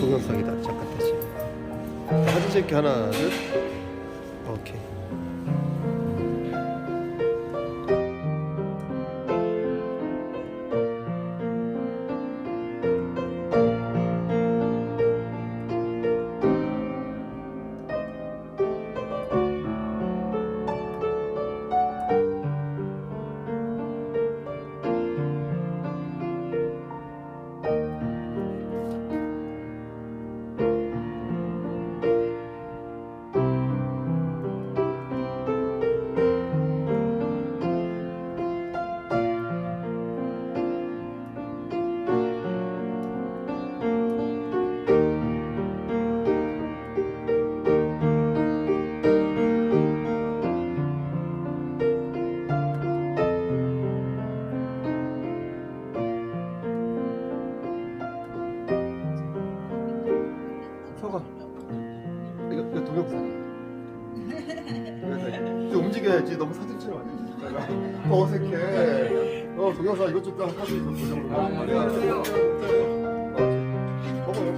동영상이다. 잠깐 다시. 사진 찍기 하나, 둘. 오케이. 서가. 이거 동영상이야. 좀 움직여야지. 너무 사진처럼 안 돼. 더 어색해. 동영상 이것 좀 하고 있어. 보정으로. 먹어요.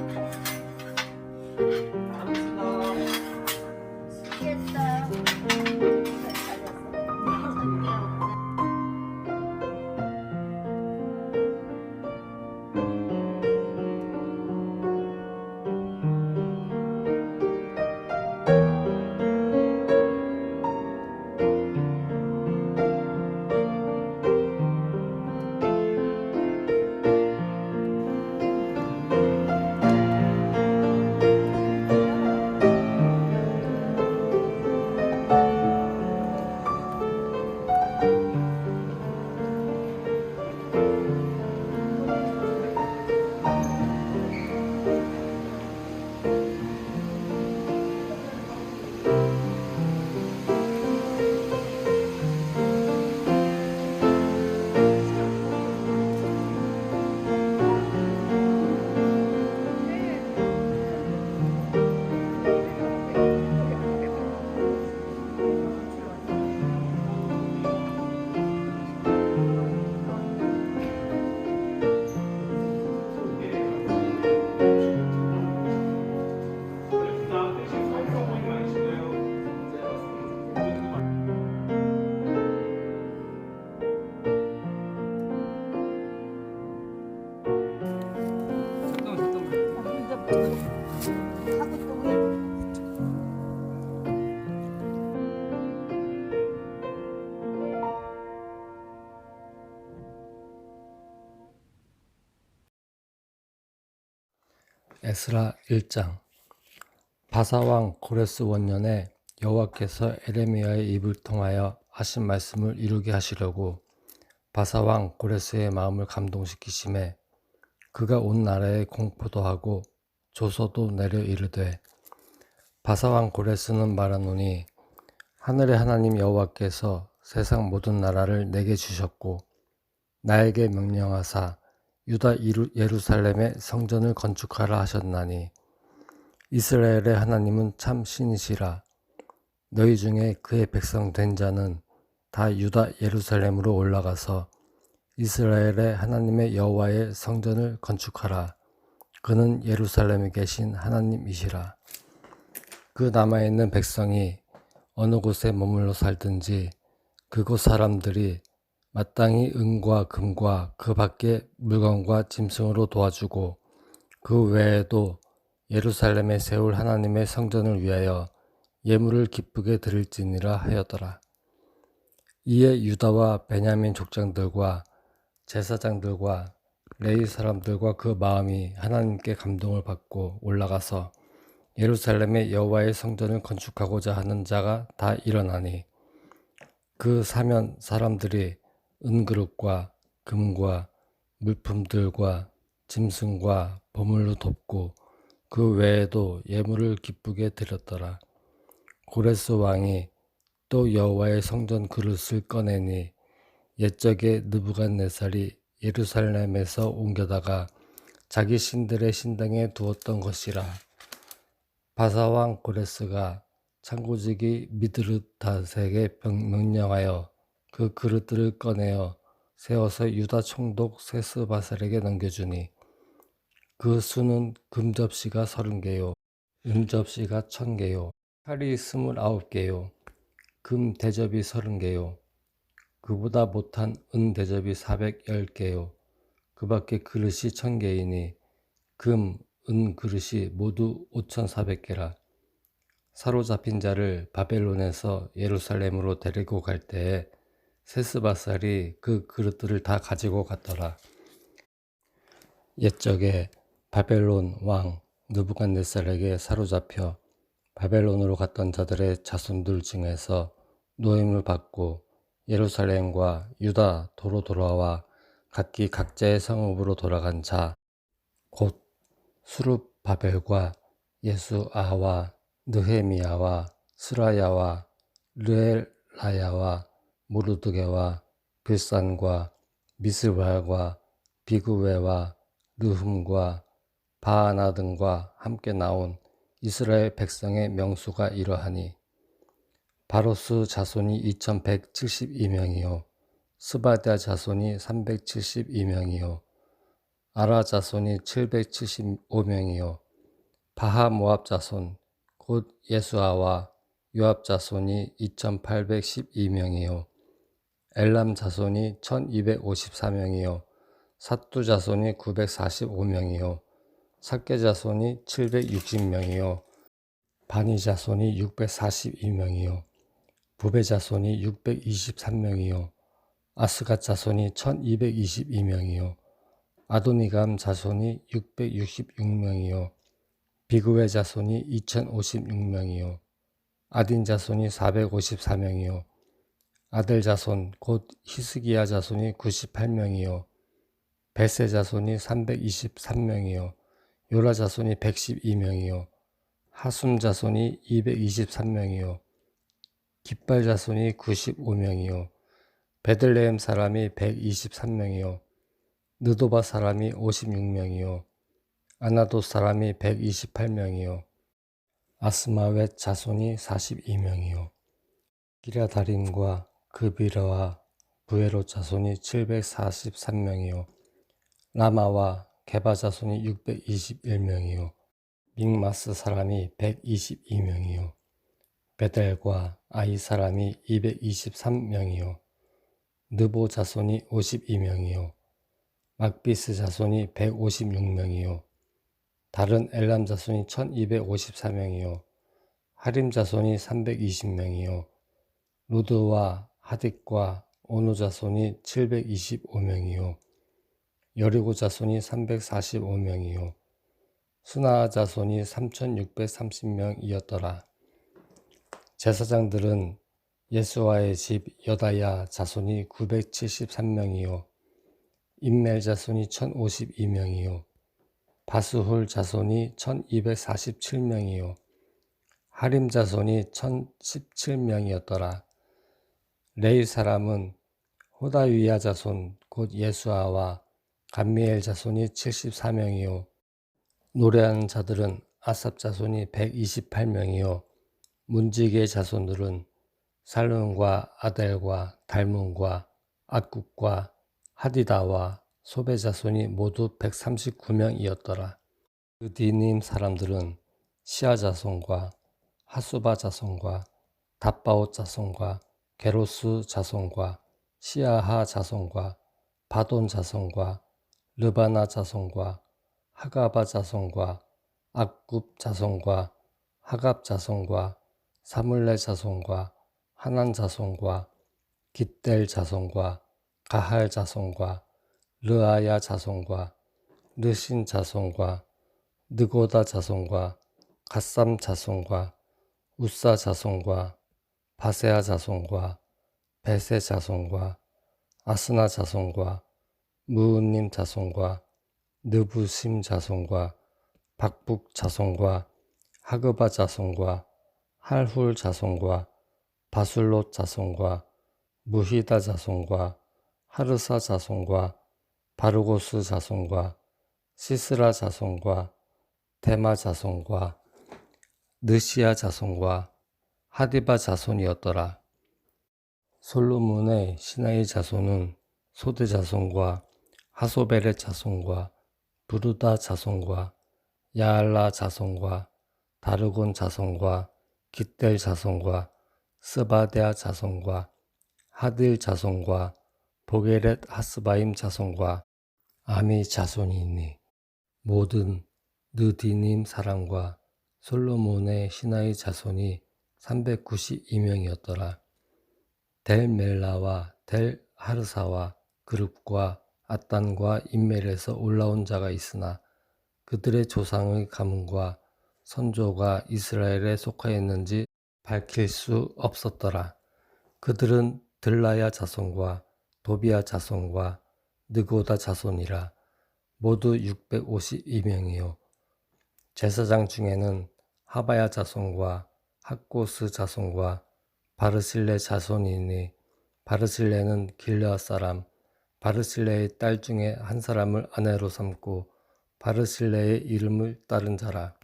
에스라 1장. 바사왕 고레스 원년에 여호와께서 에레미야의 입을 통하여 하신 말씀을 이루게 하시려고 바사왕 고레스의 마음을 감동시키심에 그가 온 나라에 공포도 하고 조서도 내려 이르되, 바사왕 고레스는 말하노니 하늘의 하나님 여호와께서 세상 모든 나라를 내게 주셨고 나에게 명령하사 유다 예루살렘의 성전을 건축하라 하셨나니 이스라엘의 하나님은 참 신이시라. 너희 중에 그의 백성 된 자는 다 유다 예루살렘으로 올라가서 이스라엘의 하나님의 여호와의 성전을 건축하라. 그는 예루살렘에 계신 하나님이시라. 그 남아있는 백성이 어느 곳에 머물러 살든지 그곳 사람들이 마땅히 은과 금과 그 밖의 물건과 짐승으로 도와주고 그 외에도 예루살렘에 세울 하나님의 성전을 위하여 예물을 기쁘게 드릴지니라 하였더라. 이에 유다와 베냐민 족장들과 제사장들과 레위 사람들과 그 마음이 하나님께 감동을 받고 올라가서 예루살렘의 여호와의 성전을 건축하고자 하는 자가 다 일어나니 그 사면 사람들이 은그릇과 금과 물품들과 짐승과 보물로 돕고 그 외에도 예물을 기쁘게 드렸더라. 고레스 왕이 또 여호와의 성전 그릇을 꺼내니 옛적에 느부갓네살이 예루살렘에서 옮겨다가 자기 신들의 신당에 두었던 것이라. 바사왕 고레스가 창고지기 미드르닷에게 명령하여 그 그릇들을 꺼내어 세워서 유다 총독 세스바셀에게 넘겨주니 그 수는 금접시가 30개요. 은접시가 1000개요. 칼이 29개요. 금 대접이 30개요. 그보다 못한 은 대접이 410개요. 그 밖에 그릇이 1000개이니 금, 은 그릇이 모두 5400개라. 사로잡힌 자를 바벨론에서 예루살렘으로 데리고 갈 때에 세스바살이 그 그릇들을 다 가지고 갔더라. 옛적에 바벨론 왕 느부갓네살에게 사로잡혀 바벨론으로 갔던 자들의 자손들 중에서 노임을 받고 예루살렘과 유다 도로 돌아와 각기 각자의 성읍으로 돌아간 자, 곧 수룹바벨과 예수아와 느헤미야와 스라야와 르엘라야와 모르드게와 빌산과 미스발과 비그웨와 르흠과 바하나 등과 함께 나온 이스라엘 백성의 명수가 이러하니 바로스 자손이 2172명이요 스바랴 자손이 372명이요 아라 자손이 775명이요 바하 모압 자손 곧 예수아와 요압 자손이 2812명이요 엘람 자손이 1254명이요 삿두 자손이 945명이요 삭개 자손이 760명이요 바니 자손이 642명이요 부베 자손이 623명이요 아스갓 자손이 1222명이요 아도니감 자손이 666명이요 비그웨 자손이 2056명이요 아딘 자손이 454명이요 아델 자손 곧 히스기야 자손이 98명이요 베세 자손이 323명이요 요라 자손이 112명이요 하숨 자손이 223명이요 깃발 자손이 95명이요 베들레헴 사람이 123명이요 느도바 사람이 56명이요 아나도 사람이 128명이요 아스마웻 자손이 42명이요 기랴다림과 그비라와 부에롯 자손이 743명이요 라마와 게바 자손이 621명이요 믹마스 사람이 122명이요 베델과 아이 사람이 223명이요 느보 자손이 52명이요 막비스 자손이 156명이요 다른 엘람 자손이 1254명이요 하림 자손이 320명이요 루드와 하딕과 오누 자손이 725명이요 여리고 자손이 345명이요 수나 자손이 3630명이었더라. 제사장들은 예수아의 집 여다야 자손이 973명이요 임멜 자손이 1052명이요 바스훌 자손이 1247명이요 하림 자손이 1017명이었더라. 레위 사람은 호다위야 자손 곧 예수아와 감미엘 자손이 74명이요 노래하는 자들은 아삽 자손이 128명이요 문지기의 자손들은 살룬과 아델과 달문과 악국과 하디다와 소베 자손이 모두 139명이었더라. 그 디님 사람들은 시아 자손과 하수바 자손과 답바옷 자손과 게로스 자손과 시아하 자손과 바돈 자손과 르바나 자손과 하가바 자손과 악굽 자손과 하갑 자손과 사물레 자손과 하난 자손과 깃델 자손과 가할 자손과 르아야 자손과 르신 자손과 느고다 자손과 갓삼 자손과 우사 자손과 바세아 자손과 베세 자손과 아스나 자손과 무은님 자손과 느부심 자손과 박북 자손과 하그바 자손과 할훌 자손과 바술롯 자손과 무히다 자손과 하르사 자손과 바르고스 자손과 시스라 자손과 데마 자손과 느시아 자손과 하디바 자손이었더라. 솔로몬의 신하의 자손은 소드 자손과 하소베렛 자손과 부르다 자손과 야알라 자손과 다르곤 자손과 깃델 자손과 스바데아 자손과 하딜 자손과 보게렛 하스바임 자손과 아미 자손이 있니. 모든 느디님 사람과 솔로몬의 신하의 자손이 392명이었더라. 델 멜라와 델 하르사와 그룹과 앗단과 인멜에서 올라온 자가 있으나 그들의 조상의 가문과 선조가 이스라엘에 속하였는지 밝힐 수 없었더라. 그들은 들라야 자손과 도비야 자손과 느고다 자손이라. 모두 652명이요. 제사장 중에는 하바야 자손과 학고스 자손과 바르실레 자손이니 바르실레는 길르앗 사람, 바르실레의 딸 중에 한 사람을 아내로 삼고 바르실레의 이름을 따른 자라.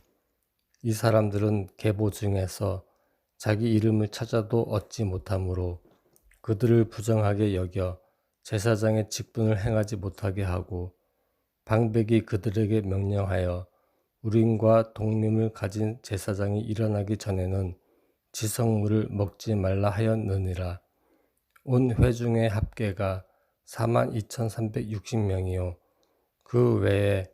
이 사람들은 계보 중에서 자기 이름을 찾아도 얻지 못하므로 그들을 부정하게 여겨 제사장의 직분을 행하지 못하게 하고 방백이 그들에게 명령하여 우림과 동림을 가진 제사장이 일어나기 전에는 지성물을 먹지 말라 하였느니라. 온 회중의 합계가 42,360명이요 그 외에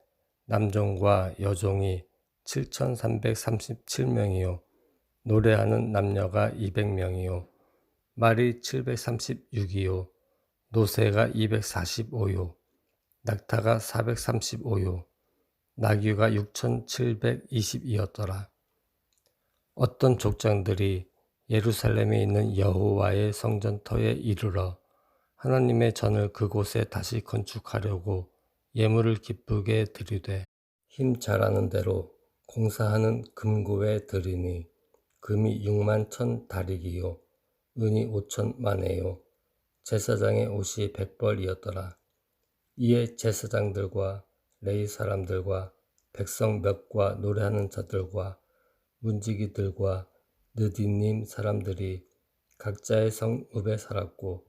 남종과 여종이 7,337명이요 노래하는 남녀가 200명이요 말이 736이요 노새가 245요 낙타가 435요 나귀가 6,720이었더라. 어떤 족장들이 예루살렘에 있는 여호와의 성전터에 이르러 하나님의 전을 그곳에 다시 건축하려고 예물을 기쁘게 드리되 힘 잘하는 대로 공사하는 금고에 드리니 금이 61,000다리기요 은이 5,000마네요 제사장의 옷이 100벌이었더라. 이에 제사장들과 레위 사람들과 백성 몇과 노래하는 자들과 문지기들과 느디님 사람들이 각자의 성읍에 살았고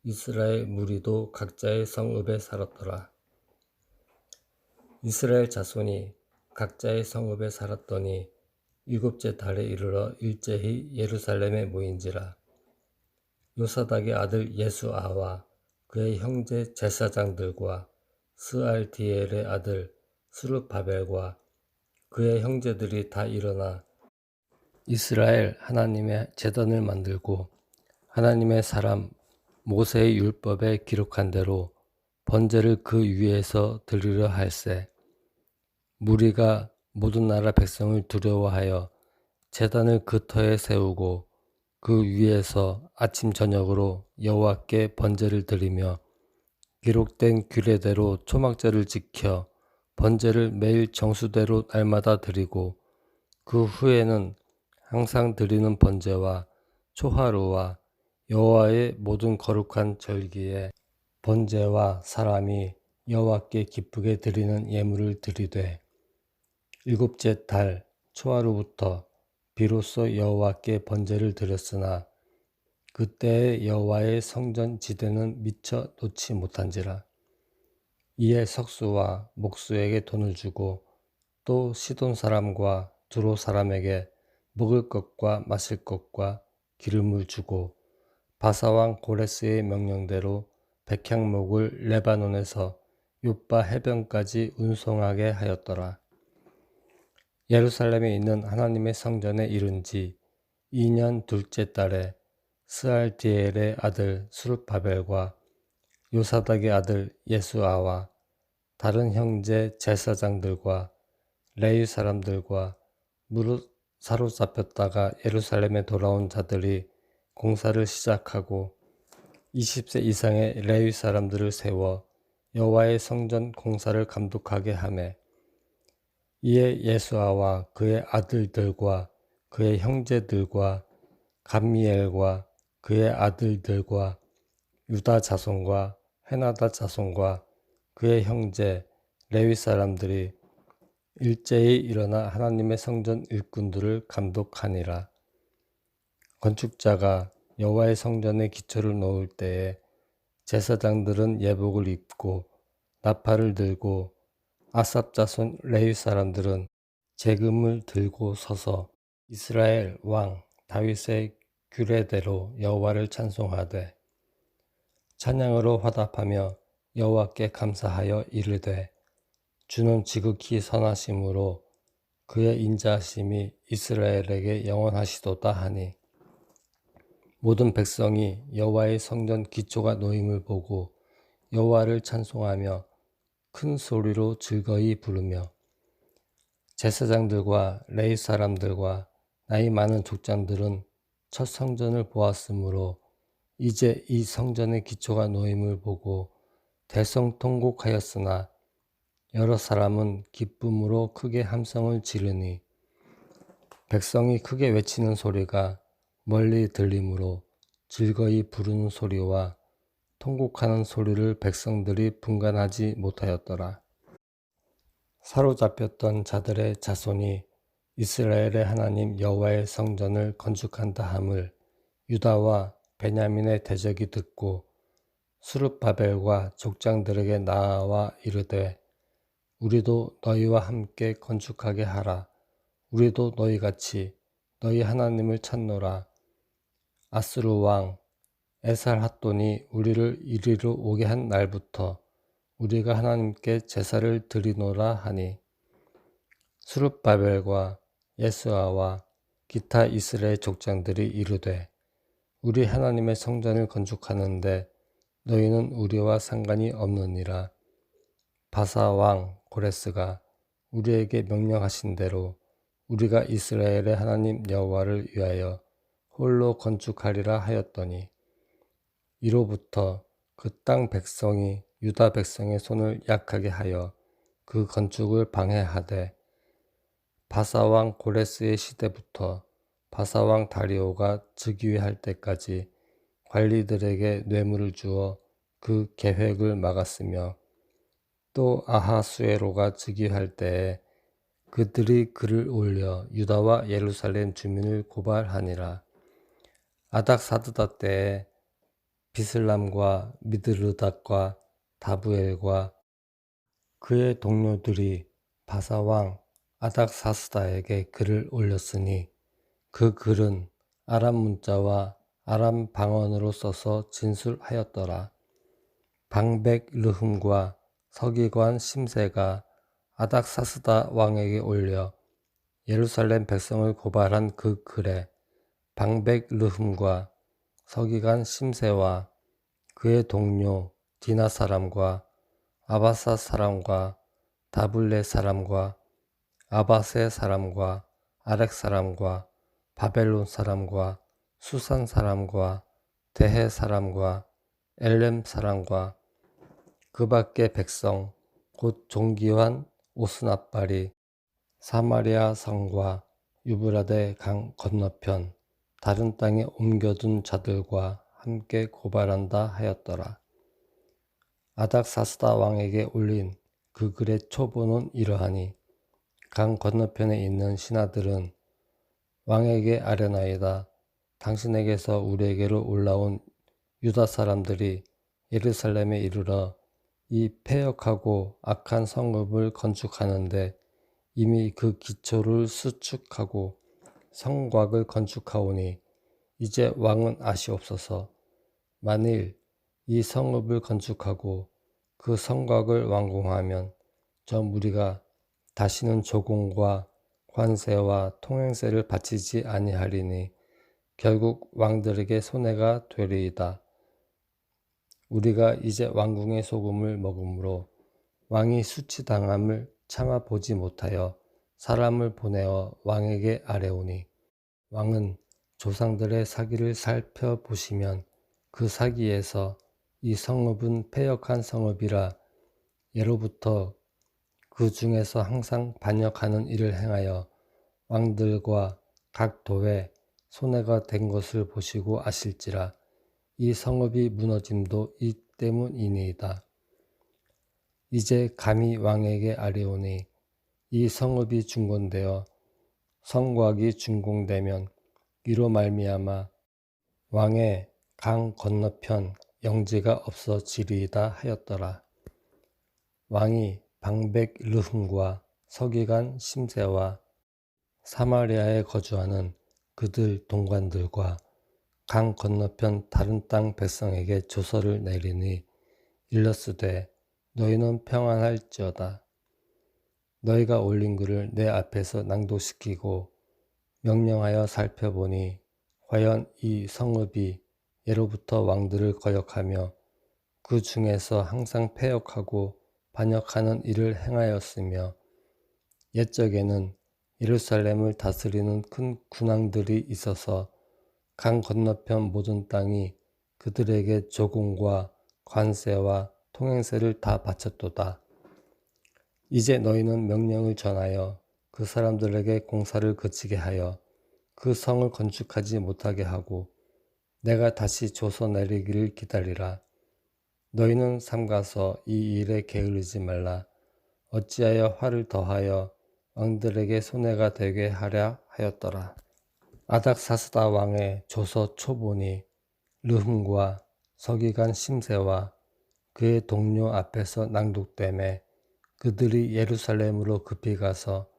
이스라엘 무리도 각자의 성읍에 살았더라. 이스라엘 자손이 각자의 성읍에 살았더니 일곱째 달에 이르러 일제히 예루살렘에 모인지라. 요사닥의 아들 예수아와 그의 형제 제사장들과 스알디엘의 아들 스룹바벨과 그의 형제들이 다 일어나 이스라엘 하나님의 제단을 만들고 하나님의 사람 모세의 율법에 기록한 대로 번제를 그 위에서 드리려 할세. 무리가 모든 나라 백성을 두려워하여 제단을 그 터에 세우고 그 위에서 아침 저녁으로 여호와께 번제를 드리며 기록된 규례대로 초막절을 지켜 번제를 매일 정수대로 날마다 드리고 그 후에는 항상 드리는 번제와 초하루와 여호와의 모든 거룩한 절기에 번제와 사람이 여호와께 기쁘게 드리는 예물을 드리되 일곱째 달 초하루부터 비로소 여호와께 번제를 드렸으나 그때의 여호와의 성전 지대는 미처 놓지 못한지라. 이에 석수와 목수에게 돈을 주고 또 시돈 사람과 두로 사람에게 먹을 것과 마실 것과 기름을 주고 바사왕 고레스의 명령대로 백향목을 레바논에서 욥바 해변까지 운송하게 하였더라. 예루살렘에 있는 하나님의 성전에 이른 지 2년 둘째 달에 스알디엘의 아들 스룹바벨과 요사닥의 아들 예수아와 다른 형제 제사장들과 레위 사람들과 무릇 사로잡혔다가 예루살렘에 돌아온 자들이 공사를 시작하고 20세 이상의 레위 사람들을 세워 여호와의 성전 공사를 감독하게 하매 이에 예수아와 그의 아들들과 그의 형제들과 감미엘과 그의 아들들과 유다 자손과 헤나다 자손과 그의 형제 레위 사람들이 일제히 일어나 하나님의 성전 일꾼들을 감독하니라. 건축자가 여호와의 성전에 기초를 놓을 때에 제사장들은 예복을 입고 나팔을 들고 아삽 자손 레위 사람들은 재금을 들고 서서 이스라엘 왕 다윗의 규례대로 여호와를 찬송하되 찬양으로 화답하며 여호와께 감사하여 이르되 주는 지극히 선하심으로 그의 인자하심이 이스라엘에게 영원하시도다 하니 모든 백성이 여호와의 성전 기초가 놓임을 보고 여호와를 찬송하며 큰 소리로 즐거이 부르며 제사장들과 레위 사람들과 나이 많은 족장들은 첫 성전을 보았으므로 이제 이 성전의 기초가 놓임을 보고 대성통곡하였으나 여러 사람은 기쁨으로 크게 함성을 지르니 백성이 크게 외치는 소리가 멀리 들리므로 즐거이 부르는 소리와 통곡하는 소리를 백성들이 분간하지 못하였더라. 사로잡혔던 자들의 자손이 이스라엘의 하나님 여호와의 성전을 건축한다 함을 유다와 베냐민의 대적이 듣고 스룹바벨과 족장들에게 나아와 이르되 우리도 너희와 함께 건축하게 하라. 우리도 너희같이 너희 하나님을 찾노라. 아스루 왕 에살핫돈이 우리를 이리로 오게 한 날부터 우리가 하나님께 제사를 드리노라 하니 스룹바벨과 예스아와 기타 이스라엘 족장들이 이르되 우리 하나님의 성전을 건축하는데 너희는 우리와 상관이 없느니라. 바사 왕 고레스가 우리에게 명령하신 대로 우리가 이스라엘의 하나님 여호와를 위하여 홀로 건축하리라 하였더니 이로부터 그 땅 백성이 유다 백성의 손을 약하게 하여 그 건축을 방해하되 바사왕 고레스의 시대부터 바사왕 다리오가 즉위할 때까지 관리들에게 뇌물을 주어 그 계획을 막았으며 또 아하수에로가 즉위할 때에 그들이 글을 올려 유다와 예루살렘 주민을 고발하니라. 아닥사드다 때에 비슬람과 미드르닷과 다부엘과 그의 동료들이 바사왕 아닥사스다에게 글을 올렸으니 그 글은 아람 문자와 아람 방언으로 써서 진술하였더라. 방백 르흠과 서기관 심세가 아닥사스다 왕에게 올려 예루살렘 백성을 고발한 그 글에 방백 르흠과 서기관 심세와 그의 동료 디나 사람과 아바사 사람과 다블레 사람과 아바세 사람과 아렉 사람과 바벨론 사람과 수산 사람과 대해 사람과 엘렘 사람과 그 밖의 백성 곧 종기환 오스나발이 사마리아 성과 유브라데 강 건너편 다른 땅에 옮겨둔 자들과 함께 고발한다 하였더라. 아닥사스다 왕에게 올린 그 글의 초본은 이러하니 강 건너편에 있는 신하들은 왕에게 아뢰나이다. 당신에게서 우리에게로 올라온 유다 사람들이 예루살렘에 이르러 이 패역하고 악한 성읍을 건축하는데 이미 그 기초를 수축하고 성곽을 건축하오니 이제 왕은 아시옵소서. 만일 이 성읍을 건축하고 그 성곽을 완공하면 저 무리가 다시는 조공과 관세와 통행세를 바치지 아니하리니 결국 왕들에게 손해가 되리이다. 우리가 이제 왕궁의 소금을 먹으므로 왕이 수치당함을 참아보지 못하여 사람을 보내어 왕에게 아뢰오니 왕은 조상들의 사기를 살펴보시면 그 사기에서 이 성읍은 패역한 성읍이라 예로부터 그 중에서 항상 반역하는 일을 행하여 왕들과 각 도에 손해가 된 것을 보시고 아실지라 이 성읍이 무너짐도 이 때문이니이다. 이제 감히 왕에게 아뢰오니 이 성읍이 중건되어 성곽이 준공되면 이로 말미암아 왕의 강 건너편 영지가 없어지리이다 하였더라. 왕이 방백 르흠과 서기관 심세와 사마리아에 거주하는 그들 동관들과 강 건너편 다른 땅 백성에게 조서를 내리니 일러스되 너희는 평안할지어다. 너희가 올린 글을 내 앞에서 낭독시키고 명령하여 살펴보니 과연 이 성읍이 예로부터 왕들을 거역하며 그 중에서 항상 패역하고 반역하는 일을 행하였으며 옛적에는 예루살렘을 다스리는 큰 군왕들이 있어서 강 건너편 모든 땅이 그들에게 조공과 관세와 통행세를 다 바쳤도다. 이제 너희는 명령을 전하여 그 사람들에게 공사를 그치게 하여 그 성을 건축하지 못하게 하고 내가 다시 조서 내리기를 기다리라. 너희는 삼가서 이 일에 게으르지 말라. 어찌하여 화를 더하여 왕들에게 손해가 되게 하랴 하였더라. 아닥사스다 왕의 조서 초본이 르흠과 서기관 심세와 그의 동료 앞에서 낭독되매 그들이 예루살렘으로 급히 가서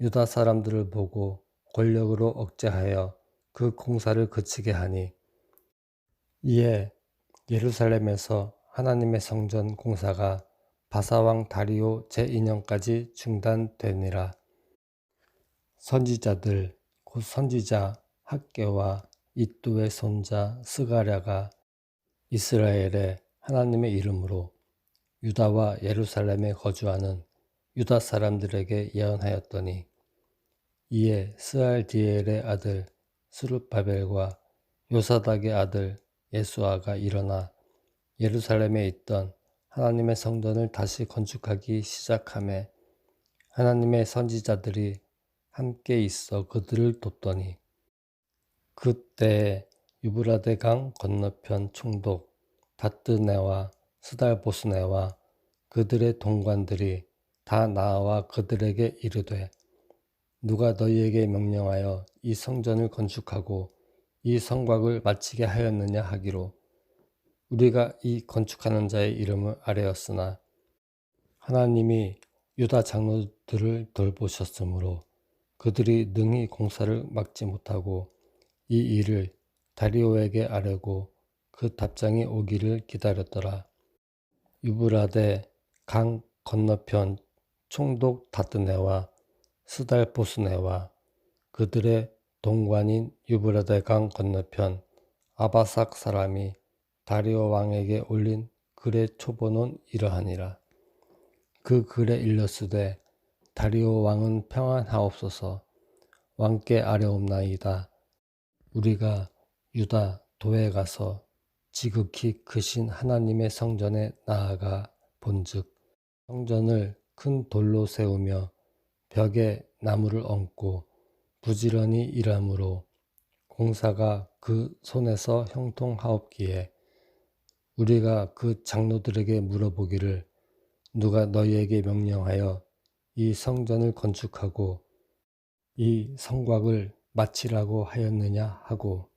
유다 사람들을 보고 권력으로 억제하여 그 공사를 그치게 하니 이에 예루살렘에서 하나님의 성전 공사가 바사왕 다리오 제2년까지 중단되니라. 선지자들 곧 선지자 학개와 이뚜의 손자 스가랴가 이스라엘의 하나님의 이름으로 유다와 예루살렘에 거주하는 유다 사람들에게 예언하였더니 이에 스알디엘의 아들 스룹바벨과 요사닥의 아들 예수아가 일어나 예루살렘에 있던 하나님의 성전을 다시 건축하기 시작하매 하나님의 선지자들이 함께 있어 그들을 돕더니 그때에 유브라데 강 건너편 총독 다뜨네와 스달보스네와 그들의 동관들이 다 나와 그들에게 이르되 누가 너희에게 명령하여 이 성전을 건축하고 이 성곽을 마치게 하였느냐 하기로 우리가 이 건축하는 자의 이름을 아뢰었으나 하나님이 유다 장로들을 돌보셨으므로 그들이 능히 공사를 막지 못하고 이 일을 다리오에게 아뢰고 그 답장이 오기를 기다렸더라. 유브라데 강 건너편 총독 다뜨네와 스달보스네와 그들의 동관인 유브라데 강 건너편 아바삭 사람이 다리오 왕에게 올린 글의 초본은 이러하니라. 그 글에 일렀으되 다리오 왕은 평안하옵소서. 왕께 아뢰옵나이다. 우리가 유다 도에 가서 지극히 크신 하나님의 성전에 나아가 본즉 성전을 큰 돌로 세우며 벽에 나무를 얹고 부지런히 일함으로 공사가 그 손에서 형통하옵기에 우리가 그 장로들에게 물어보기를 누가 너희에게 명령하여 이 성전을 건축하고 이 성곽을 마치라고 하였느냐 하고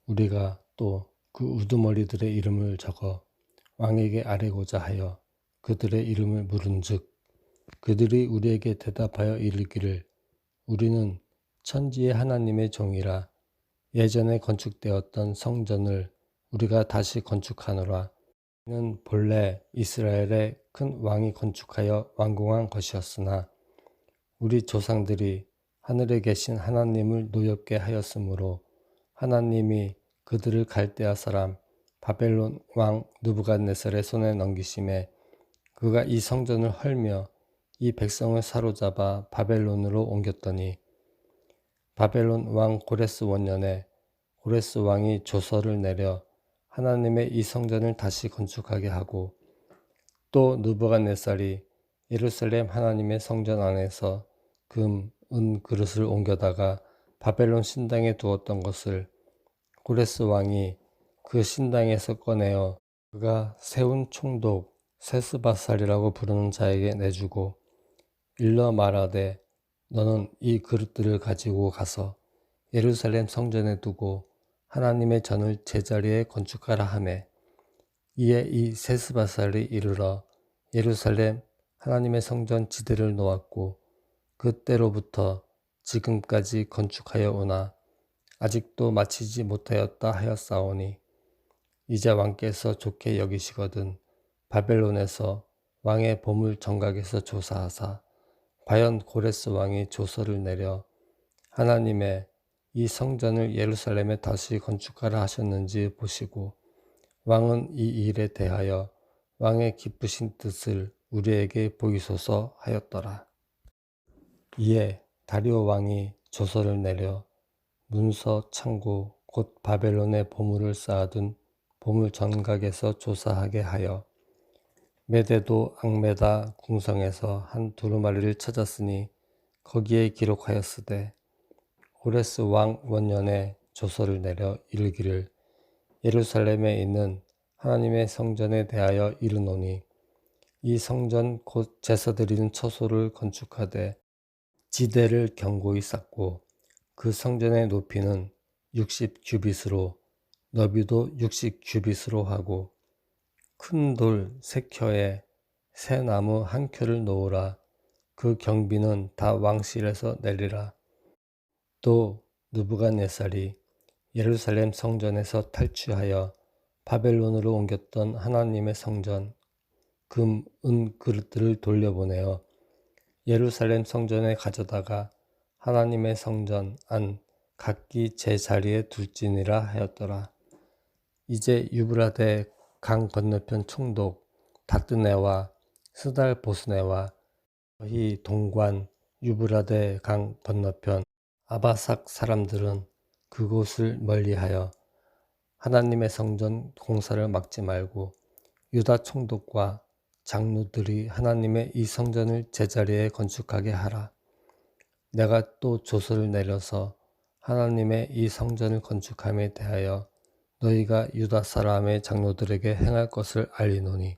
우리가 또 그 우두머리들의 이름을 적어 왕에게 아뢰고자 하여 그들의 이름을 물은즉 그들이 우리에게 대답하여 이르기를 우리는 천지의 하나님의 종이라 예전에 건축되었던 성전을 우리가 다시 건축하노라. 이는 본래 이스라엘의 큰 왕이 건축하여 완공한 것이었으나 우리 조상들이 하늘에 계신 하나님을 노엽게 하였으므로 하나님이 그들을 갈대아 사람 바벨론 왕 느부갓네살의 손에 넘기심에 그가 이 성전을 헐며 이 백성을 사로잡아 바벨론으로 옮겼더니 바벨론 왕 고레스 원년에 고레스 왕이 조서를 내려 하나님의 이 성전을 다시 건축하게 하고 또 느부갓네살이 예루살렘 하나님의 성전 안에서 금, 은 그릇을 옮겨다가 바벨론 신당에 두었던 것을 고레스 왕이 그 신당에서 꺼내어 그가 세운 총독 세스바살이라고 부르는 자에게 내주고 일러 말하되 너는 이 그릇들을 가지고 가서 예루살렘 성전에 두고 하나님의 전을 제자리에 건축하라 하매 이에 이 세스바살이 이르러 예루살렘 하나님의 성전 지대를 놓았고 그때로부터 지금까지 건축하여 오나 아직도 마치지 못하였다 하였사오니 이제 왕께서 좋게 여기시거든 바벨론에서 왕의 보물 정각에서 조사하사 과연 고레스 왕이 조서를 내려 하나님의 이 성전을 예루살렘에 다시 건축하라 하셨는지 보시고 왕은 이 일에 대하여 왕의 기쁘신 뜻을 우리에게 보이소서 하였더라. 이에 다리오 왕이 조서를 내려 문서 창고 곧 바벨론의 보물을 쌓아둔 보물 전각에서 조사하게 하여 메대도 앙메다 궁성에서 한 두루마리를 찾았으니 거기에 기록하였으되 고레스 왕 원년에 조서를 내려 이르기를 예루살렘에 있는 하나님의 성전에 대하여 이르노니 이 성전 곧 제사 드리는 처소를 건축하되 지대를 견고히 쌓고 그 성전의 높이는 60규빗으로 너비도 60규빗으로 하고 큰 돌 3켜에 새 나무 1켜를 놓으라. 그 경비는 다 왕실에서 내리라. 또 느부갓네살이 예루살렘 성전에서 탈취하여 바벨론으로 옮겼던 하나님의 성전 금, 은 그릇들을 돌려보내어 예루살렘 성전에 가져다가 하나님의 성전 안 각기 제 자리에 둘지니라 하였더라. 이제 유브라데 강 건너편 총독 다뜨네와 스달 보스네와 이 동관 유브라데 강 건너편 아바삭 사람들은 그곳을 멀리하여 하나님의 성전 공사를 막지 말고 유다 총독과 장로들이 하나님의 이 성전을 제자리에 건축하게 하라. 내가 또 조서를 내려서 하나님의 이 성전을 건축함에 대하여 너희가 유다 사람의 장로들에게 행할 것을 알리노니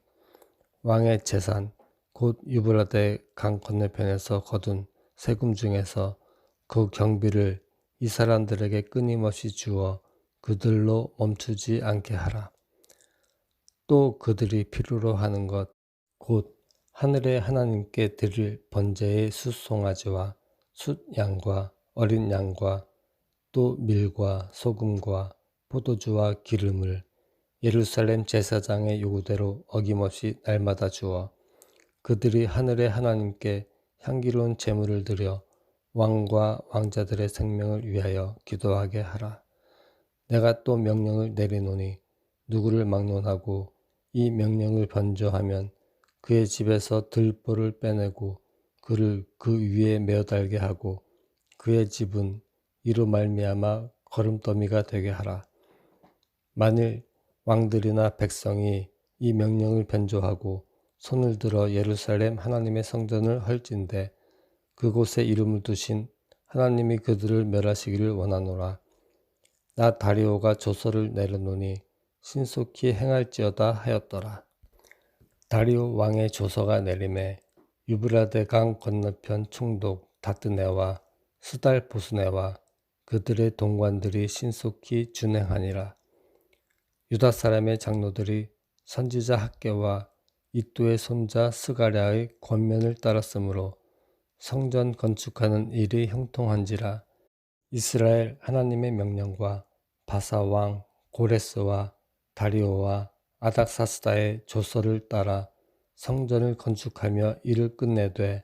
왕의 재산 곧 유브라데 강 건너편에서 거둔 세금 중에서 그 경비를 이 사람들에게 끊임없이 주어 그들로 멈추지 않게 하라. 또 그들이 필요로 하는 것 곧 하늘의 하나님께 드릴 번제의 숫송아지와 숫양과 어린 양과 또 밀과 소금과 포도주와 기름을 예루살렘 제사장의 요구대로 어김없이 날마다 주어 그들이 하늘의 하나님께 향기로운 제물을 드려 왕과 왕자들의 생명을 위하여 기도하게 하라. 내가 또 명령을 내리노니 누구를 막론하고 이 명령을 변조하면 그의 집에서 들보를 빼내고 그를 그 위에 메어달게 하고 그의 집은 이로 말미암아 거름더미가 되게 하라. 만일 왕들이나 백성이 이 명령을 변조하고 손을 들어 예루살렘 하나님의 성전을 헐진대 그곳에 이름을 두신 하나님이 그들을 멸하시기를 원하노라. 나 다리오가 조서를 내려노니 신속히 행할지어다 하였더라. 다리오 왕의 조서가 내림에 유브라데 강 건너편 총독 다뜨네와 스달 보스네와 그들의 동관들이 신속히 준행하니라. 유다 사람의 장로들이 선지자 학개와 이또의 손자 스가랴의 권면을 따랐으므로 성전 건축하는 일이 형통한지라. 이스라엘 하나님의 명령과 바사 왕 고레스와 다리오와 아닥사스다의 조서를 따라 성전을 건축하며 일을 끝내되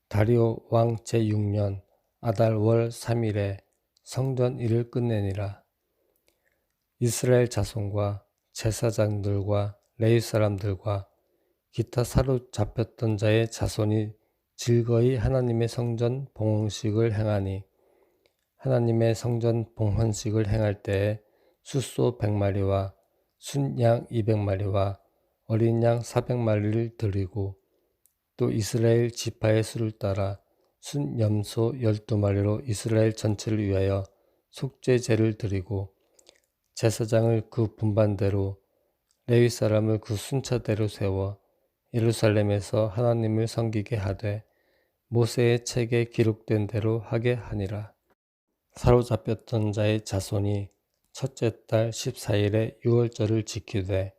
다리오 왕 제6년 아달 월 3일에 성전 일을 끝내니라. 이스라엘 자손과 제사장들과 레위 사람들과 기타 사로잡혔던 자의 자손이 즐거이 하나님의 성전 봉헌식을 행하니 하나님의 성전 봉헌식을 행할 때에 숫소 100마리와 순양 200마리와 어린 양 400마리를 드리고 또 이스라엘 지파의 수를 따라 순염소 12마리로 이스라엘 전체를 위하여 속죄제를 드리고 제사장을 그 분반대로 레위 사람을 그 순차대로 세워 예루살렘에서 하나님을 섬기게 하되 모세의 책에 기록된 대로 하게 하니라. 사로잡혔던 자의 자손이 첫째 달 14일에 유월절을 지키되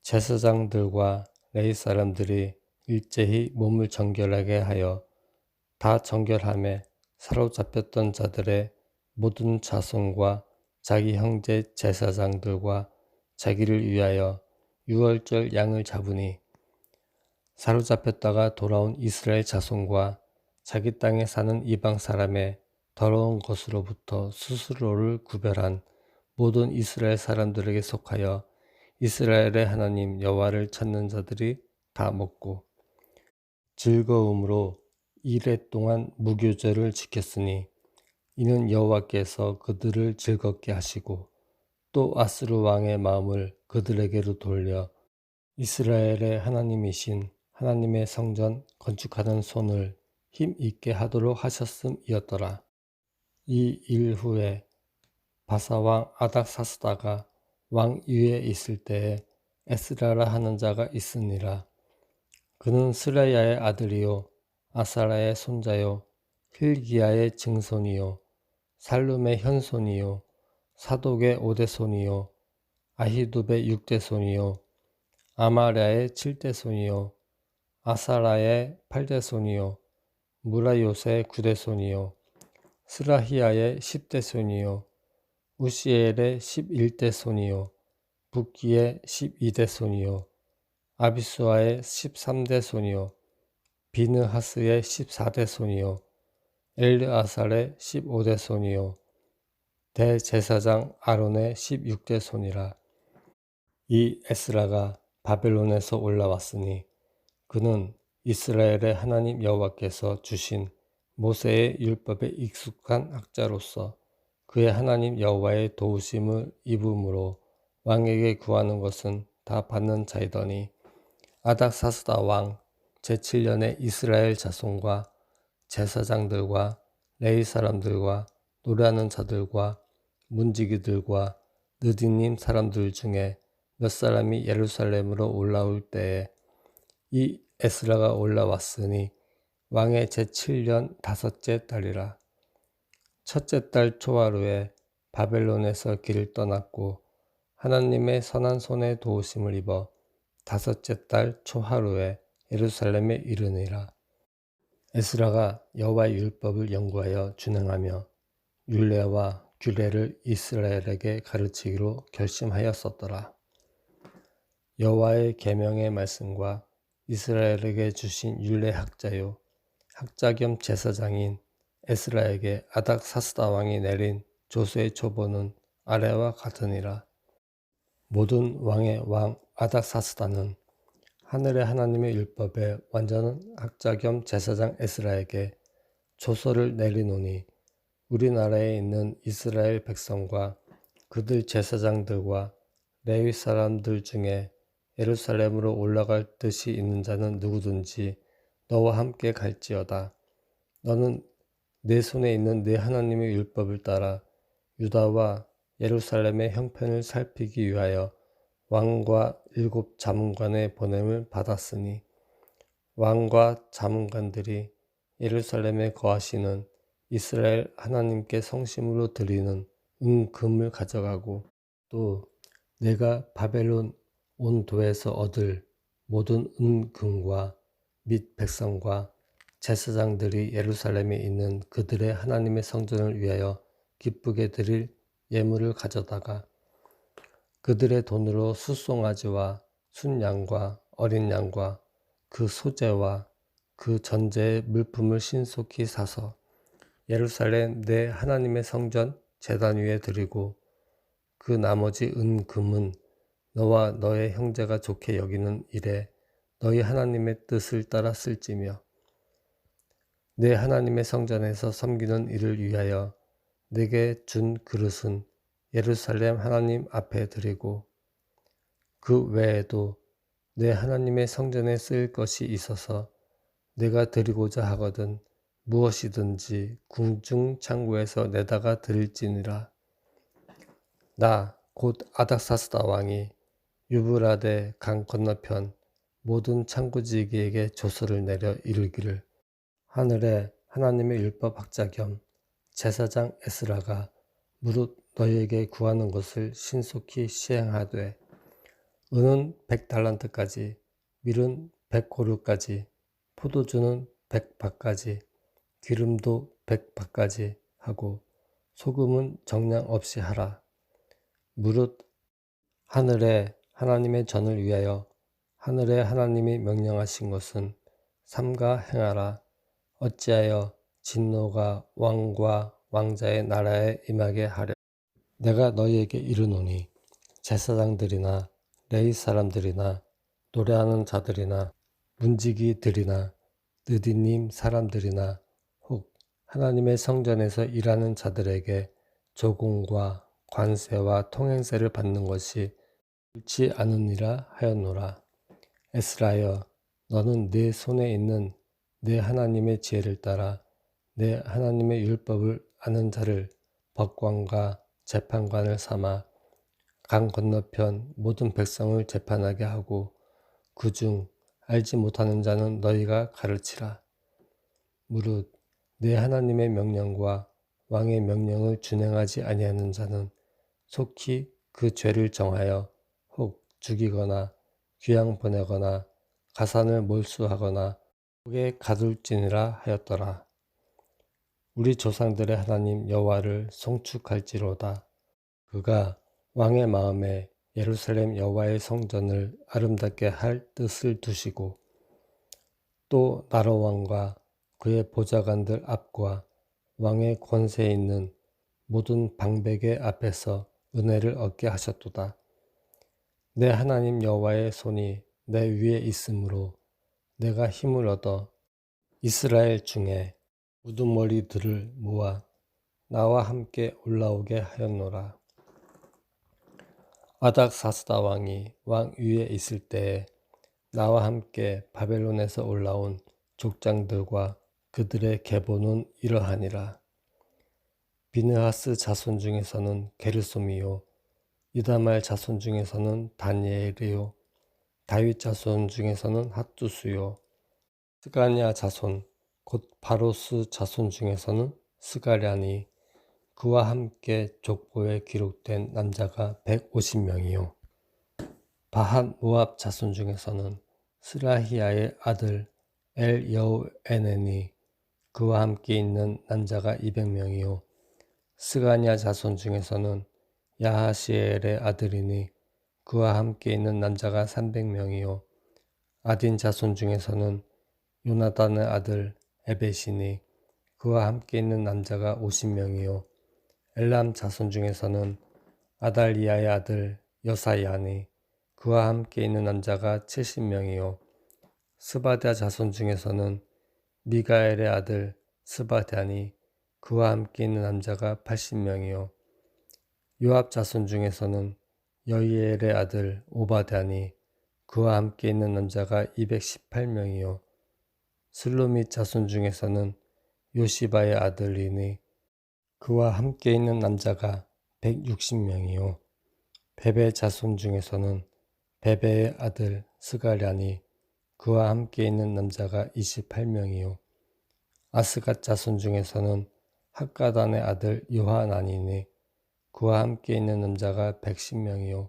제사장들과 레위 사람들이 일제히 몸을 정결하게 하여 다 정결함에 사로잡혔던 자들의 모든 자손과 자기 형제 제사장들과 자기를 위하여 유월절 양을 잡으니 사로잡혔다가 돌아온 이스라엘 자손과 자기 땅에 사는 이방 사람의 더러운 것으로부터 스스로를 구별한 모든 이스라엘 사람들에게 속하여 이스라엘의 하나님 여호와를 찾는 자들이 다 먹고 즐거움으로 이레 동안 무교절을 지켰으니 이는 여호와께서 그들을 즐겁게 하시고 또 아스루 왕의 마음을 그들에게로 돌려 이스라엘의 하나님이신 하나님의 성전 건축하는 손을 힘 있게 하도록 하셨음이었더라. 이 일 후에 바사왕 아닥사스다가 왕 위에 있을 때에 에스라라 하는 자가 있으니라. 그는 스라야의 아들이요 아사라의 손자요 힐기야의 증손이요 살룸의 현손이요 사독의 오대손이요 아히두베의 육대손이요 아마랴의 칠대손이요 아사라의 팔대손이요 무라요세의 구대손이요 스라히야의 십대손이요 우시엘의 11대손이요 붓기의 12대손이요 아비수아의 13대손이요 비느하스의 14대손이요 엘르아살의 15대손이요 대제사장 아론의 16대손이라. 이 에스라가 바벨론에서 올라왔으니 그는 이스라엘의 하나님 여호와께서 주신 모세의 율법에 익숙한 학자로서 그의 하나님 여호와의 도우심을 입음으로 왕에게 구하는 것은 다 받는 자이더니 아닥사스다 왕 제7년에 이스라엘 자손과 제사장들과 레위 사람들과 노래하는 자들과 문지기들과 느디님 사람들 중에 몇 사람이 예루살렘으로 올라올 때에 이 에스라가 올라왔으니 왕의 제7년 다섯째 달이라. 첫째 달 초하루에 바벨론에서 길을 떠났고 하나님의 선한 손에 도우심을 입어 다섯째 달 초하루에 예루살렘에 이르니라. 에스라가 여호와의 율법을 연구하여 준행하며 율례와 규례를 이스라엘에게 가르치기로 결심하였었더라. 여호와의 계명의 말씀과 이스라엘에게 주신 율례 학자요 학자 겸 제사장인 에스라에게 아닥사스다 왕이 내린 조서의 초본은 아래와 같으니라. 모든 왕의 왕 아닥사스다는 하늘의 하나님의 율법에 완전한 학자 겸 제사장 에스라에게 조서를 내리노니 우리나라에 있는 이스라엘 백성과 그들 제사장들과 레위 사람들 중에 예루살렘으로 올라갈 뜻이 있는 자는 누구든지 너와 함께 갈지어다. 너는 내 손에 있는 내 하나님의 율법을 따라 유다와 예루살렘의 형편을 살피기 위하여 왕과 7 자문관의 보냄을 받았으니 왕과 자문관들이 예루살렘에 거하시는 이스라엘 하나님께 성심으로 드리는 금을 가져가고 또 내가 바벨론 온 도에서 얻을 모든 금과 및 백성과 제사장들이 예루살렘에 있는 그들의 하나님의 성전을 위하여 기쁘게 드릴 예물을 가져다가 그들의 돈으로 숫송아지와 순양과 어린 양과 그 소재와 그 전제의 물품을 신속히 사서 예루살렘 내 하나님의 성전 제단 위에 드리고 그 나머지 금은 너와 너의 형제가 좋게 여기는 일에 너희 하나님의 뜻을 따라 쓸지며 내 하나님의 성전에서 섬기는 일을 위하여 내게 준 그릇은 예루살렘 하나님 앞에 드리고 그 외에도 내 하나님의 성전에 쓰일 것이 있어서 내가 드리고자 하거든 무엇이든지 궁중 창고에서 내다가 드릴지니라. 나 곧 아닥사스다 왕이 유브라데 강 건너편 모든 창고지기에게 조서를 내려 이르기를 하늘에 하나님의 율법 학자 겸 제사장 에스라가 무릇 너희에게 구하는 것을 신속히 시행하되 은은 100달란트까지 밀은 100고루까지 포도주는 100바가지, 기름도 100바가지 하고 소금은 정량 없이 하라. 무릇 하늘에 하나님의 전을 위하여 하늘에 하나님이 명령하신 것은 삼가 행하라. 어찌하여 진노가 왕과 왕자의 나라에 임하게 하려. 내가 너희에게 이르노니 제사장들이나 레위 사람들이나 노래하는 자들이나 문지기들이나 느디님 사람들이나 혹 하나님의 성전에서 일하는 자들에게 조공과 관세와 통행세를 받는 것이 옳지 않으니라 하였노라. 에스라여, 너는 내 손에 있는 내 하나님의 지혜를 따라 내 하나님의 율법을 아는 자를 법관과 재판관을 삼아 강 건너편 모든 백성을 재판하게 하고 그중 알지 못하는 자는 너희가 가르치라. 무릇 내 하나님의 명령과 왕의 명령을 준행하지 아니하는 자는 속히 그 죄를 정하여 혹 죽이거나 귀양 보내거나 가산을 몰수하거나 옥에 가둘지니라 하였더라. 우리 조상들의 하나님 여호와를 송축할지로다. 그가 왕의 마음에 예루살렘 여호와의 성전을 아름답게 할 뜻을 두시고 또 나로 왕과 그의 보좌관들 앞과 왕의 권세에 있는 모든 방백의 앞에서 은혜를 얻게 하셨도다. 내 하나님 여호와의 손이 내 위에 있으므로 내가 힘을 얻어 이스라엘 중에 우두머리들을 모아 나와 함께 올라오게 하였노라. 아닥사스다 왕이 왕 위에 있을 때에 나와 함께 바벨론에서 올라온 족장들과 그들의 계보는 이러하니라. 비느하스 자손 중에서는 게르솜이요 이다말 자손 중에서는 다니엘이요 다윗 자손 중에서는 핫두스요 스가냐 자손 곧 바로스 자손 중에서는 스가랴니 그와 함께 족보에 기록된 남자가 150명이요 바한 모압 자손 중에서는 스라히야의 아들 엘여우에넨이 그와 함께 있는 남자가 200명이요 스가냐 자손 중에서는 야하시엘의 아들이니 그와 함께 있는 남자가 300명이요 아딘 자손 중에서는 요나단의 아들 에벳이니 그와 함께 있는 남자가 50명이요 엘람 자손 중에서는 아달리아의 아들 여사야니 그와 함께 있는 남자가 70명이요 스바랴 자손 중에서는 미가엘의 아들 스바랴니 그와 함께 있는 남자가 80명이요 요압 자손 중에서는 여이엘의 아들 오바댜니 그와 함께 있는 남자가 218명이요 슬로밋 자손 중에서는 요시바의 아들이니 그와 함께 있는 남자가 160명이요 베베 자손 중에서는 베베의 아들 스가랴니 그와 함께 있는 남자가 28명이요 아스갓 자손 중에서는 학가단의 아들 요하나니니 그와 함께 있는 남자가 110명이요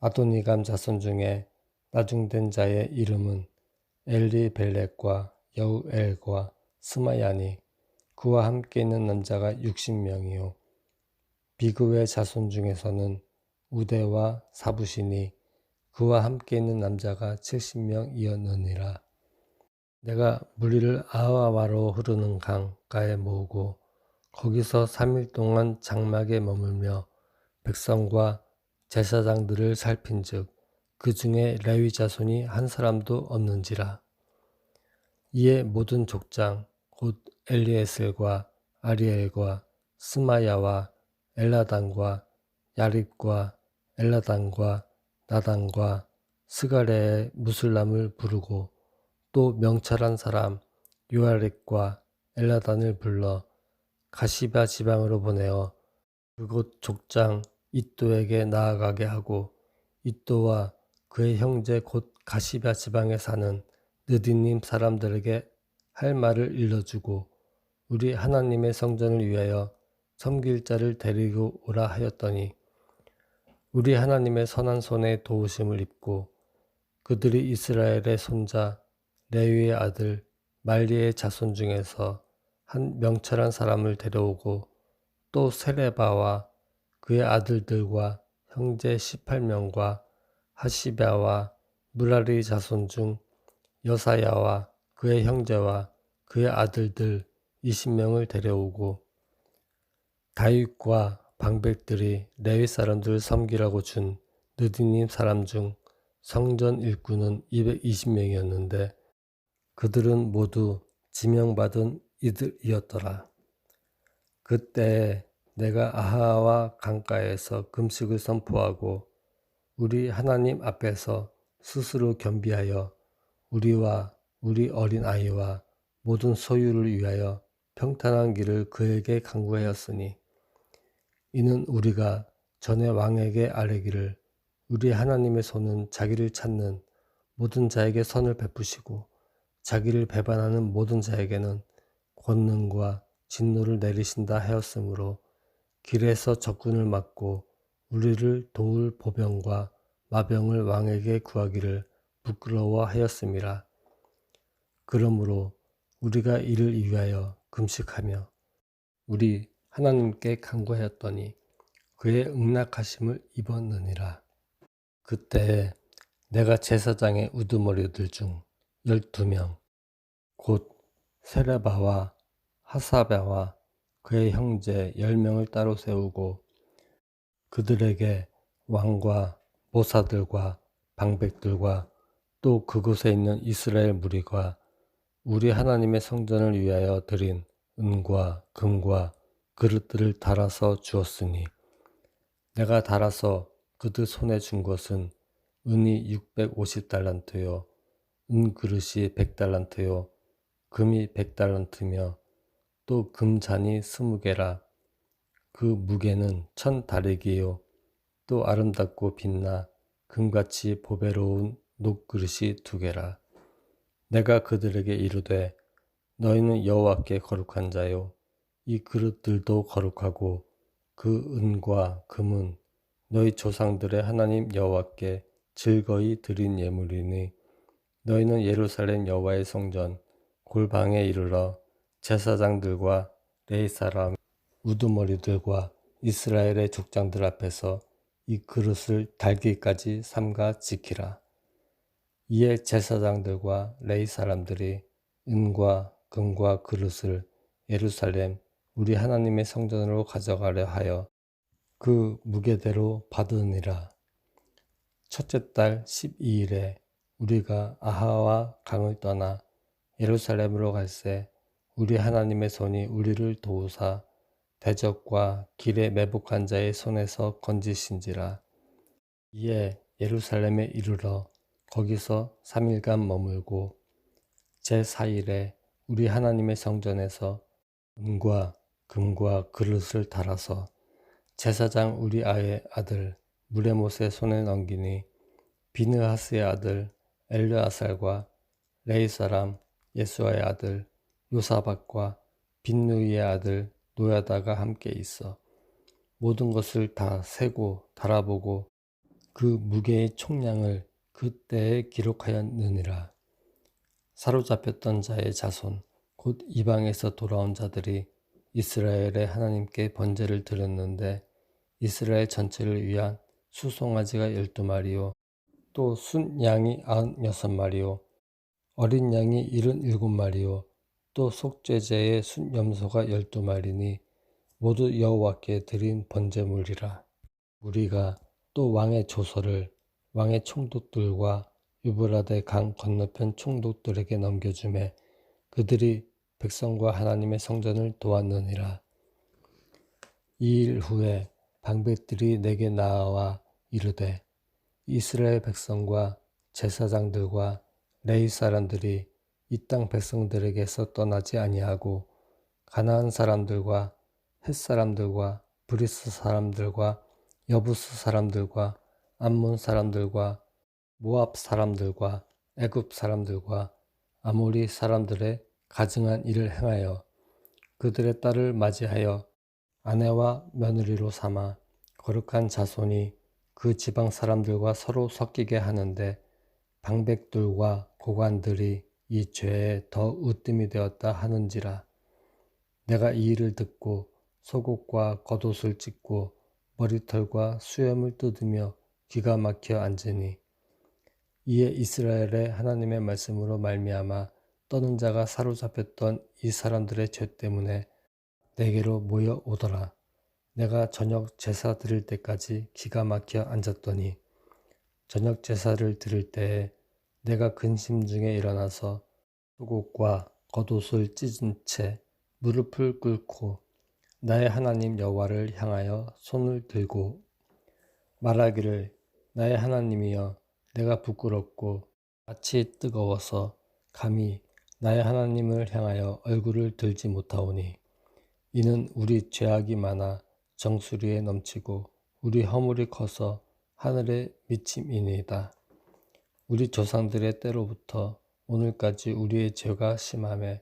아도니감 자손 중에 나중된 자의 이름은 엘리벨렉과 여우엘과 스마야니 그와 함께 있는 남자가 60명이요 비그의 자손 중에서는 우대와 사부시니 그와 함께 있는 남자가 70명이었느니라. 내가 무리를 아하와로 흐르는 강가에 모으고 거기서 3일 동안 장막에 머물며 백성과 제사장들을 살핀즉 그 중에 레위 자손이 한 사람도 없는지라. 이에 모든 족장 곧 엘리에셀과 아리엘과 스마야와 엘라단과 야립과 엘라단과 나단과 스가랴의 무술람을 부르고 또 명철한 사람 요아립과 엘라단을 불러 가시바 지방으로 보내어 그곳 족장 이또에게 나아가게 하고 이또와 그의 형제 곧 가시바 지방에 사는 느디님 사람들에게 할 말을 일러주고 우리 하나님의 성전을 위하여 섬길 자를 데리고 오라 하였더니 우리 하나님의 선한 손에 도우심을 입고 그들이 이스라엘의 손자 레위의 아들 말리의 자손 중에서 한 명철한 사람을 데려오고 또 세레바와 그의 아들들과 형제 18명과 하시랴와 무라리 자손 중 여사야와 그의 형제와 그의 아들들 20명을 데려오고 다윗과 방백들이 레위 사람들을 섬기라고 준 느디님 사람 중 성전 일꾼은 220명이었는데 그들은 모두 지명받은 이들이었더라. 그때에 내가 아하와 강가에서 금식을 선포하고 우리 하나님 앞에서 스스로 겸비하여 우리와 우리 어린 아이와 모든 소유를 위하여 평탄한 길을 그에게 강구하였으니 이는 우리가 전에 왕에게 아뢰기를 우리 하나님의 손은 자기를 찾는 모든 자에게 선을 베푸시고 자기를 배반하는 모든 자에게는 권능과 진노를 내리신다 하였으므로 길에서 적군을 막고 우리를 도울 보병과 마병을 왕에게 구하기를 부끄러워하였음이라. 그러므로 우리가 이를 위하여 금식하며 우리 하나님께 간구하였더니 그의 응낙하심을 입었느니라. 그때에 내가 제사장의 우두머리들 중 12명 곧 세레바와 하사랴와 그의 형제 10명을 따로 세우고 그들에게 왕과 모사들과 방백들과 또 그곳에 있는 이스라엘 무리가 우리 하나님의 성전을 위하여 드린 은과 금과 그릇들을 달아서 주었으니 내가 달아서 그들 손에 준 것은 은이 650달란트요 은그릇이 100달란트요 금이 100달란트며 또 금잔이 20개라. 그 무게는 1000다리기요 또 아름답고 빛나 금같이 보배로운 녹그릇이 2개라. 내가 그들에게 이르되 너희는 여호와께 거룩한 자요 이 그릇들도 거룩하고 그 은과 금은 너희 조상들의 하나님 여호와께 즐거이 드린 예물이니 너희는 예루살렘 여호와의 성전 골방에 이르러 제사장들과 레위 사람 우두머리들과 이스라엘의 족장들 앞에서 이 그릇을 달기까지 삼가 지키라. 이에 제사장들과 레위 사람들이 은과 금과 그릇을 예루살렘 우리 하나님의 성전으로 가져가려 하여 그 무게대로 받으니라. 첫째 달 12일에 우리가 아하와 강을 떠나 예루살렘으로 갈새 우리 하나님의 손이 우리를 도우사 대적과 길에 매복한 자의 손에서 건지신지라. 이에 예루살렘에 이르러 거기서 3일간 머물고 제4일에 우리 하나님의 성전에서 은과 금과 그릇을 달아서 제사장 우리아의 아들 무레못의 손에 넘기니 비느하스의 아들 엘르아살과 레위 사람 예수아의 아들 요사박과 빈누이의 아들 노야다가 함께 있어 모든 것을 다 세고 달아보고 그 무게의 총량을 그때에 기록하였느니라. 사로잡혔던 자의 자손 곧 이방에서 돌아온 자들이 이스라엘의 하나님께 번제를 드렸는데 이스라엘 전체를 위한 수송아지가 12마리요 또 순양이 96마리요 어린 양이 77마리요 또 속죄제의 순염소가 12마리니 모두 여호와께 드린 번제물이라. 우리가 또 왕의 조서를 왕의 총독들과 유브라데 강 건너편 총독들에게 넘겨주매 그들이 백성과 하나님의 성전을 도왔느니라. 2일 후에 방백들이 내게 나와 이르되 이스라엘 백성과 제사장들과 레위 사람들이 이 땅 백성들에게서 떠나지 아니하고 가나안 사람들과 헷 사람들과 브리스 사람들과 여부스 사람들과 암몬 사람들과 모압 사람들과 애굽 사람들과 아모리 사람들의 가증한 일을 행하여 그들의 딸을 맞이하여 아내와 며느리로 삼아 거룩한 자손이 그 지방 사람들과 서로 섞이게 하는데 방백들과 고관들이 이 죄에 더 으뜸이 되었다 하는지라. 내가 이 일을 듣고 속옷과 겉옷을 찢고 머리털과 수염을 뜯으며 기가 막혀 앉으니 이에 이스라엘의 하나님의 말씀으로 말미암아 떠는 자가 사로잡혔던 이 사람들의 죄 때문에 내게로 모여 오더라. 내가 저녁 제사 드릴 때까지 기가 막혀 앉았더니 저녁 제사를 드릴 때에 내가 근심 중에 일어나서 속옷과 겉옷을 찢은 채 무릎을 꿇고 나의 하나님 여호와를 향하여 손을 들고 말하기를 나의 하나님이여 내가 부끄럽고 마치 뜨거워서 감히 나의 하나님을 향하여 얼굴을 들지 못하오니 이는 우리 죄악이 많아 정수리에 넘치고 우리 허물이 커서 하늘에 미침이니이다. 우리 조상들의 때로부터 오늘까지 우리의 죄가 심하매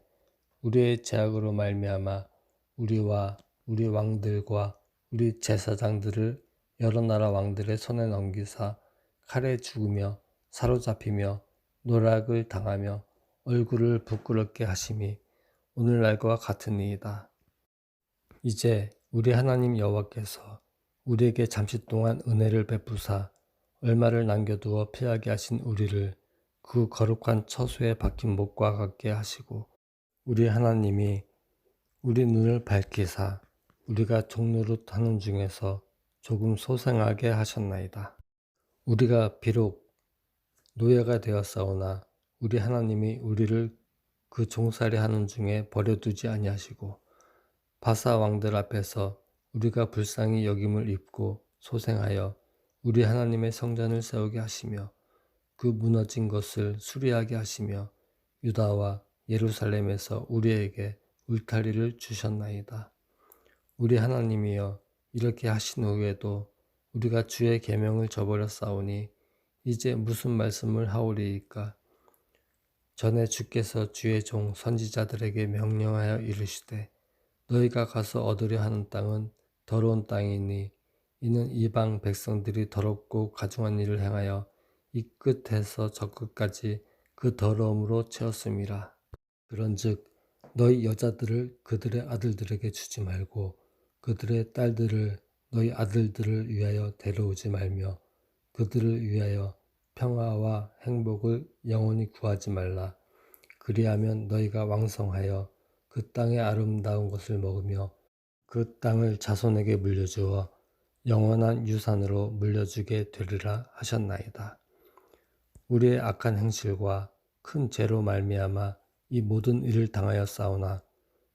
우리의 죄악으로 말미암아 우리와 우리 왕들과 우리 제사장들을 여러 나라 왕들의 손에 넘기사 칼에 죽으며 사로잡히며 노략을 당하며 얼굴을 부끄럽게 하심이 오늘날과 같으니이다. 이제 우리 하나님 여호와께서 우리에게 잠시 동안 은혜를 베푸사 얼마를 남겨두어 피하게 하신 우리를 그 거룩한 처소에 박힌 못과 같게 하시고 우리 하나님이 우리 눈을 밝히사 우리가 종노릇 하는 중에서 조금 소생하게 하셨나이다. 우리가 비록 노예가 되었사오나 우리 하나님이 우리를 그 종살이 하는 중에 버려두지 아니하시고 바사 왕들 앞에서 우리가 불쌍히 여김을 입고 소생하여 우리 하나님의 성전을 세우게 하시며 그 무너진 것을 수리하게 하시며 유다와 예루살렘에서 우리에게 울타리를 주셨나이다. 우리 하나님이여 이렇게 하신 후에도 우리가 주의 계명을 저버렸사오니 이제 무슨 말씀을 하오리이까? 전에 주께서 주의 종 선지자들에게 명령하여 이르시되 너희가 가서 얻으려 하는 땅은 더러운 땅이니 이는 이방 백성들이 더럽고 가증한 일을 행하여 이 끝에서 저 끝까지 그 더러움으로 채웠음이라. 그런즉 너희 여자들을 그들의 아들들에게 주지 말고 그들의 딸들을 너희 아들들을 위하여 데려오지 말며 그들을 위하여 평화와 행복을 영원히 구하지 말라. 그리하면 너희가 왕성하여 그 땅의 아름다운 것을 먹으며 그 땅을 자손에게 물려주어 영원한 유산으로 물려주게 되리라 하셨나이다. 우리의 악한 행실과 큰 죄로 말미암아 이 모든 일을 당하였사오나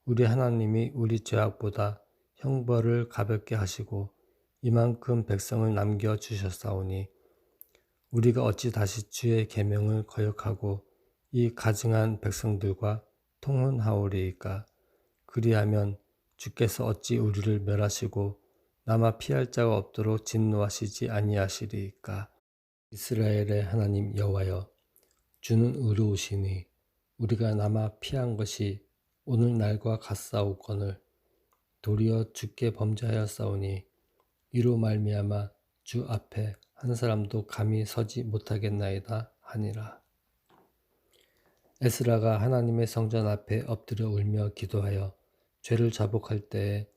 우리 하나님이 우리 죄악보다 형벌을 가볍게 하시고 이만큼 백성을 남겨주셨사오니 우리가 어찌 다시 주의 계명을 거역하고 이 가증한 백성들과 통혼하오리이까? 그리하면 주께서 어찌 우리를 멸하시고 남아 피할 자가 없도록 진노하시지 아니하시리이까? 이스라엘의 하나님 여호와여, 주는 의로우시니 우리가 남아 피한 것이 오늘날과 같사오거늘 도리어 주께 범죄하였사오니 이로 말미암아 주 앞에 한 사람도 감히 서지 못하겠나이다 하니라. 에스라가 하나님의 성전 앞에 엎드려 울며 기도하여 죄를 자복할 때에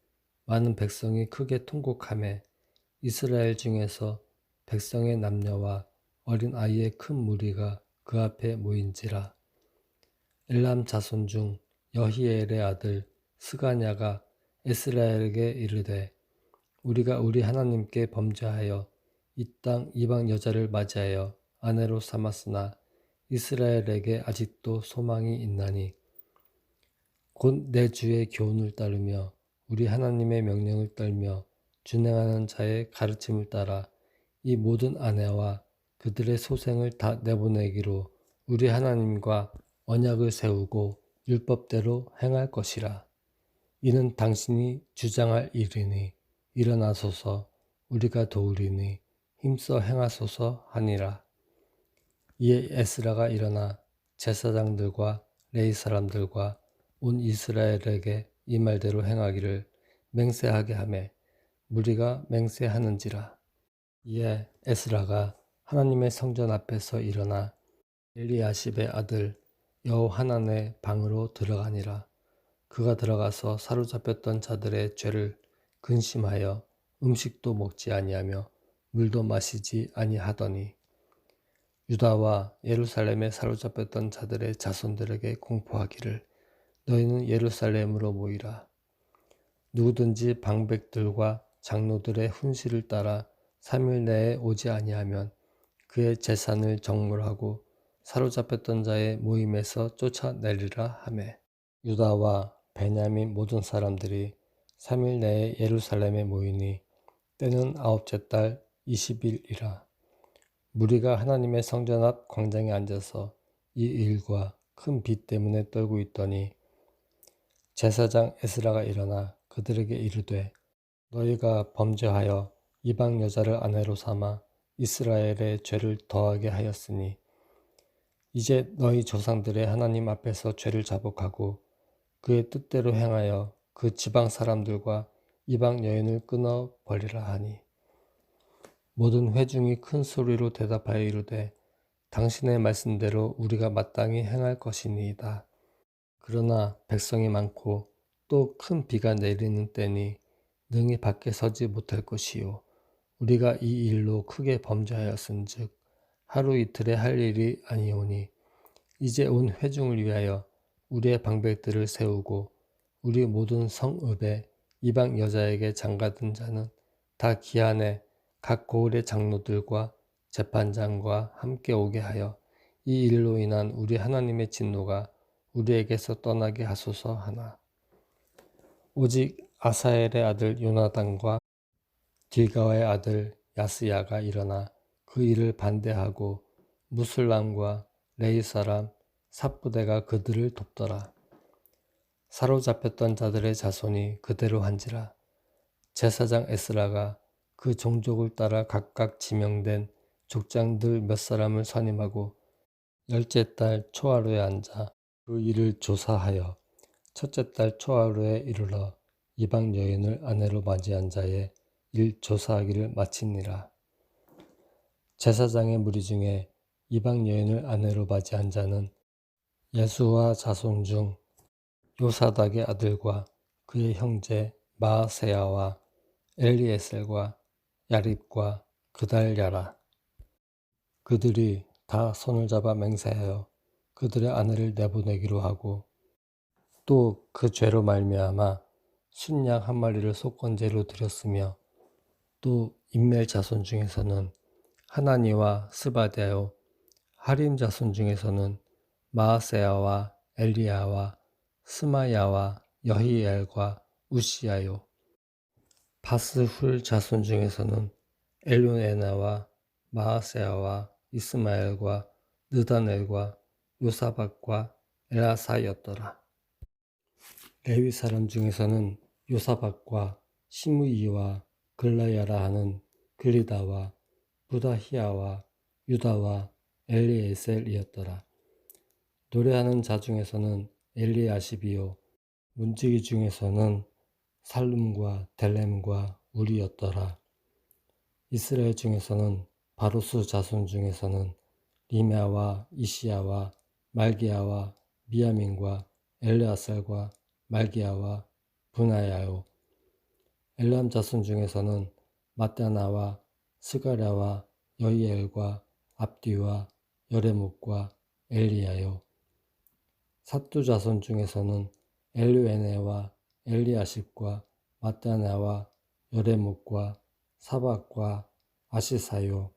많은 백성이 크게 통곡하매 이스라엘 중에서 백성의 남녀와 어린 아이의 큰 무리가 그 앞에 모인지라. 엘람 자손 중 여히엘의 아들 스가냐가 에스라엘에게 이르되 우리가 우리 하나님께 범죄하여 이 땅 이방 여자를 맞이하여 아내로 삼았으나 이스라엘에게 아직도 소망이 있나니 곧 내 주의 교훈을 따르며 우리 하나님의 명령을 떨며 준행하는 자의 가르침을 따라 이 모든 아내와 그들의 소생을 다 내보내기로 우리 하나님과 언약을 세우고 율법대로 행할 것이라. 이는 당신이 주장할 일이니 일어나소서 우리가 도우리니 힘써 행하소서 하니라. 이에 에스라가 일어나 제사장들과 레위 사람들과 온 이스라엘에게 이 말대로 행하기를 맹세하게 하매 무리가 맹세하는지라. 이에 에스라가 하나님의 성전 앞에서 일어나 엘리야십의 아들 여호하난의 방으로 들어가니라. 그가 들어가서 사로잡혔던 자들의 죄를 근심하여 음식도 먹지 아니하며 물도 마시지 아니하더니 유다와 예루살렘에 사로잡혔던 자들의 자손들에게 공포하기를 너희는 예루살렘으로 모이라. 누구든지 방백들과 장로들의 훈시를 따라 3일 내에 오지 아니하면 그의 재산을 정물하고 사로잡혔던 자의 모임에서 쫓아내리라 하매 유다와 베냐민 모든 사람들이 3일 내에 예루살렘에 모이니 때는 9째 달 20일이라. 무리가 하나님의 성전 앞 광장에 앉아서 이 일과 큰 비 때문에 떨고 있더니 제사장 에스라가 일어나 그들에게 이르되 너희가 범죄하여 이방 여자를 아내로 삼아 이스라엘의 죄를 더하게 하였으니 이제 너희 조상들의 하나님 앞에서 죄를 자복하고 그의 뜻대로 행하여 그 지방 사람들과 이방 여인을 끊어 버리라 하니 모든 회중이 큰 소리로 대답하여 이르되 당신의 말씀대로 우리가 마땅히 행할 것이니이다. 그러나 백성이 많고 또 큰 비가 내리는 때니 능히 밖에 서지 못할 것이요 우리가 이 일로 크게 범죄하였은즉 하루 이틀에 할 일이 아니오니 이제 온 회중을 위하여 우리의 방백들을 세우고 우리 모든 성읍에 이방 여자에게 장가든 자는 다 기한에 각 고을의 장로들과 재판장과 함께 오게 하여 이 일로 인한 우리 하나님의 진노가 우리에게서 떠나게 하소서 하나. 오직 아사엘의 아들 요나단과 길가와의 아들 야스야가 일어나 그 일을 반대하고 무술람과 레이 사람 삽부대가 그들을 돕더라. 사로잡혔던 자들의 자손이 그대로 한지라. 제사장 에스라가 그 종족을 따라 각각 지명된 족장들 몇 사람을 선임하고 10째 달 초하루에 앉아 그 일을 조사하여 첫째 달 초하루에 이르러 이방 여인을 아내로 맞이한 자의 일 조사하기를 마치니라. 제사장의 무리 중에 이방 여인을 아내로 맞이한 자는 예수와 자손 중 요사닥의 아들과 그의 형제 마아세야와 엘리에셀과 야립과 그달랴라. 그들이 다 손을 잡아 맹세하여 그들의 아내를 내보내기로 하고 또 그 죄로 말미암아 순양 한 마리를 속건제로 드렸으며 또 인멜 자손 중에서는 하나니와 스바데요 하림 자손 중에서는 마아세야와 엘리야와 스마야와 여히엘과 우시야요 바스훌 자손 중에서는 엘요에나와 마아세야와 이스마엘과 느다넬과 요사박과 엘아사였더라. 레위 사람 중에서는 요사박과 시므이와 글라야라 하는 글리다와 부다히야와 유다와 엘리에셀이었더라. 노래하는 자 중에서는 엘리아십이요 문지기 중에서는 살룸과 델렘과 우리였더라. 이스라엘 중에서는 바로스 자손 중에서는 리메아와 이시야와 말기야와 미야민과 엘르아살과 말기야와 분하야요 엘람 자손 중에서는 마따나와 스가랴와 여이엘과 압디와 여레목과 엘리야요 삿두 자손 중에서는 엘류에네와 엘리아십과 마따나와 여레목과 사박과 아시사요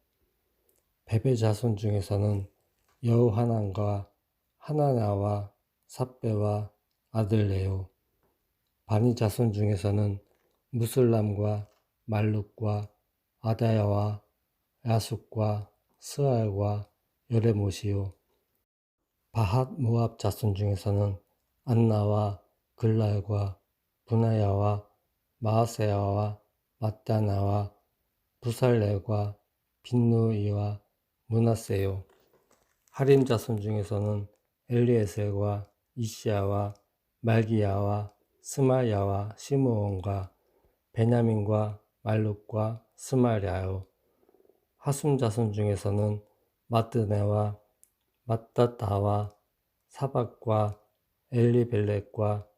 베베 자손 중에서는 여호하난과 하나나와 삽베와 아들레요 바니 자손 중에서는 무술람과 말룩과 아다야와 야숙과 스알과 여레못이요 바핫 모압 자손 중에서는 안나와 글랄과 분하야와 마아세야와 마따나와 부살레과 빈누이와 문하세요 하림 자손 중에서는 엘리에셀과 이시야와 말기야와 스마야와 시므온과 베냐민과 말룩과 스마랴요 하숨 자손 중에서는 마뜨네와 마따다와 사박과 엘리벨렉과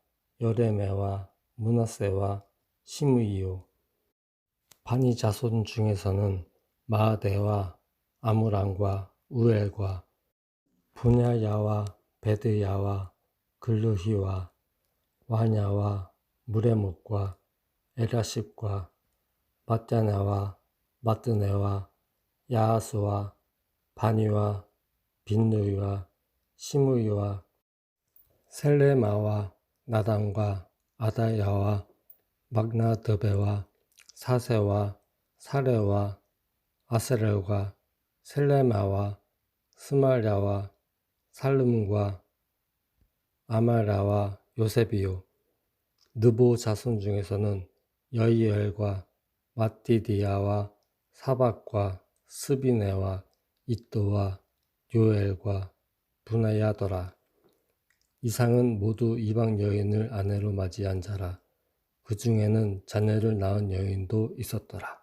여레메와 므낫세와 시므이요. 바니 자손 중에서는 마아대와 아므람과 우엘과 분야야와 베드야와 글르히와 와냐와 무레목과 에라십과 mat야나와 마뜨네와 야하스와 바니와 빈누이와 시므이와 셀레마와 나단과 아다야와 막나드베와 사세와 사레와 아스렐과 셀레마와 스말랴와 살름과 아말랴와 요셉이요. 느보 자손 중에서는 여이엘과 마띠디야와 사박과 스비네와 이또와 요엘과 분하야더라. 이상은 모두 이방 여인을 아내로 맞이한 자라. 그 중에는 자녀를 낳은 여인도 있었더라.